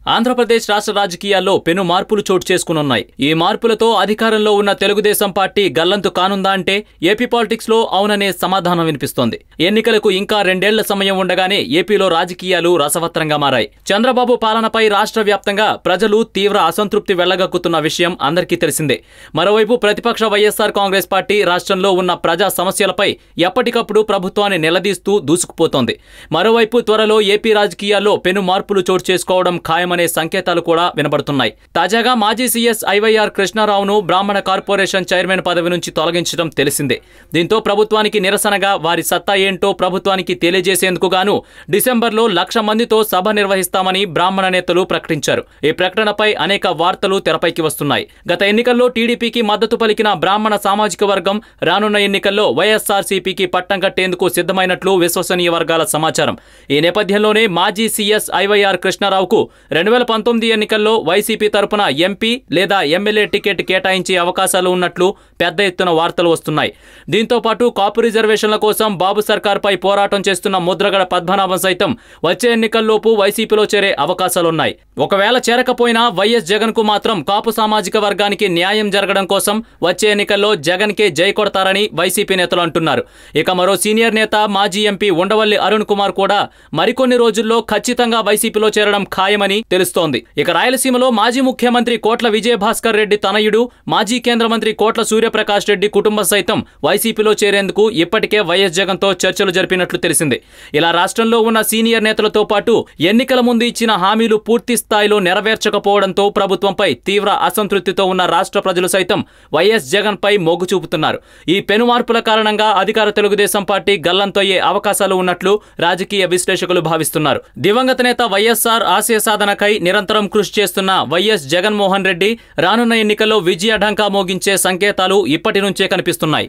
ఆంధ్రప్రదేశ్ రాష్ట్ర రాజకీయాల్లో పెను మార్పులు చోటు చేసుకునున్నాయి. ఈ మార్పులతో అధికారంలో ఉన్న తెలుగుదేశం పార్టీ గల్లంతు కానుందా అంటే ఏపీ పాలిటిక్స్ లో అవుననే సమాధానం వినిపిస్తోంది. ఎన్నికలకు ఇంకా 2 ఏళ్ల సమయం ఉండగానే ఏపీలో రాజకీయాలు రసవత్రంగా మారాయి. చంద్రబాబు పాలనపై రాష్ట్ర వ్యాప్తంగా ప్రజలు తీవ్ర అసంతృప్తి వెళ్లగక్కుతున్న విషయం అందరికీ తెలిసిందే. మరోవైపు ప్రతిపక్ష వైఎస్ఆర్ కాంగ్రెస్ పార్టీ రాష్ట్రంలో ఉన్న ప్రజా సమస్యలపై ఎప్పటికప్పుడు ప్రభుత్వాన్ని నిలదీస్తూ దూసుకుపోతోంది. మరోవైపు త్వరలో ఏపీ రాజకీయాల్లో పెను మార్పులు చోటు చేసుకోవడం ఖాయమనే సంకేతాలు కూడా వినబడుతున్నాయి. తాజాగా మాజీ సీఎస్ ఐవైఆర్ కృష్ణారావును బ్రాహ్మణ కార్పొరేషన్ చైర్మన్ పదవి నుంచి తొలగించడం తెలిసిందే. దీంతో ప్రభుత్వానికి నిరసనగా వారి సత్తా ఏంటో ప్రభుత్వానికి తెలియజేసేందుకు గాను డిసెంబర్లో 1,00,000 మందితో సభ నిర్వహిస్తామని బ్రాహ్మణ నేతలు ప్రకటించారు. ఈ ప్రకటనపై అనేక వార్తలు తెరపైకి వస్తున్నాయి. గత ఎన్నికల్లో టీడీపీకి మద్దతు పలికిన బ్రాహ్మణ సామాజిక వర్గం రానున్న ఎన్నికల్లో వైఎస్ఆర్సీపీకి పట్టం కట్టేందుకు సిద్ధమైనట్లు విశ్వసనీయ వర్గాల సమాచారం. ఈ నేపథ్యంలోనే మాజీ సీఎస్ ఐవైఆర్ కృష్ణారావుకు 2019 ఎన్నికల్లో వైసీపీ తరపున ఎంపీ లేదా ఎమ్మెల్యే టికెట్ కేటాయించే అవకాశాలు ఉన్నట్లు పెద్ద ఎత్తున వార్తలు వస్తున్నాయి. దీంతో పాటు కాపు రిజర్వేషన్ల కోసం బాబు సర్కార్పై పోరాటం చేస్తున్న ముద్రగడ పద్మనాభం సైతం వచ్చే ఎన్నికల్లోపు వైసీపీలో చేరే అవకాశాలున్నాయి. ఒకవేళ చేరకపోయినా వైఎస్ జగన్ కు మాత్రం కాపు సామాజిక వర్గానికి న్యాయం జరగడం కోసం వచ్చే ఎన్నికల్లో జగన్ కే జై కొడతారని వైసీపీ నేతలు అంటున్నారు. ఇక మరో సీనియర్ నేత మాజీ ఎంపీ ఉండవల్లి అరుణ్ కుమార్ కూడా మరికొన్ని రోజుల్లో ఖచ్చితంగా వైసీపీలో చేరడం ఖాయమని తెలుస్తోంది. ఇక రాయలసీమలో మాజీ ముఖ్యమంత్రి కోట్ల విజయభాస్కర్ రెడ్డి తనయుడు మాజీ కేంద్ర మంత్రి కోట్ల సూర్యప్రకాష్ రెడ్డి కుటుంబం సైతం వైసీపీలో చేరేందుకు ఇప్పటికే వైఎస్ జగన్ తో చర్చలు జరిపినట్లు తెలిసింది. ఇలా రాష్ట్రంలో ఉన్న సీనియర్ నేతలతో పాటు ఎన్నికల ముందు ఇచ్చిన హామీలు పూర్తి స్థాయిలో నెరవేర్చకపోవడంతో ప్రభుత్వంపై తీవ్ర అసంతృప్తితో ఉన్న రాష్ట్ర ప్రజలు సైతం వైఎస్ జగన్ పై మొగ్గు చూపుతున్నారు. ఈ పెను మార్పుల కారణంగా అధికార తెలుగుదేశం పార్టీ గల్లంతయ్యే అవకాశాలు ఉన్నట్లు రాజకీయ విశ్లేషకులు భావిస్తున్నారు. దివంగత నేత వైఎస్ఆర్ ఆశయ సాధనకై నిరంతరం కృషి చేస్తున్న వైఎస్ జగన్మోహన్ రెడ్డి రానున్న ఎన్నికల్లో విజయ ఢంకా మోగించే సంకేతాలు ఇప్పటి నుంచే కనిపిస్తున్నాయి.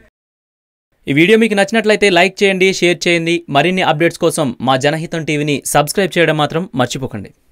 ఈ వీడియో మీకు నచ్చినట్లయితే లైక్ చేయండి, షేర్ చేయండి. మరిన్ని అప్డేట్స్ కోసం మా జనహితం టీవీని సబ్స్క్రైబ్ చేయడం మాత్రం మర్చిపోకండి.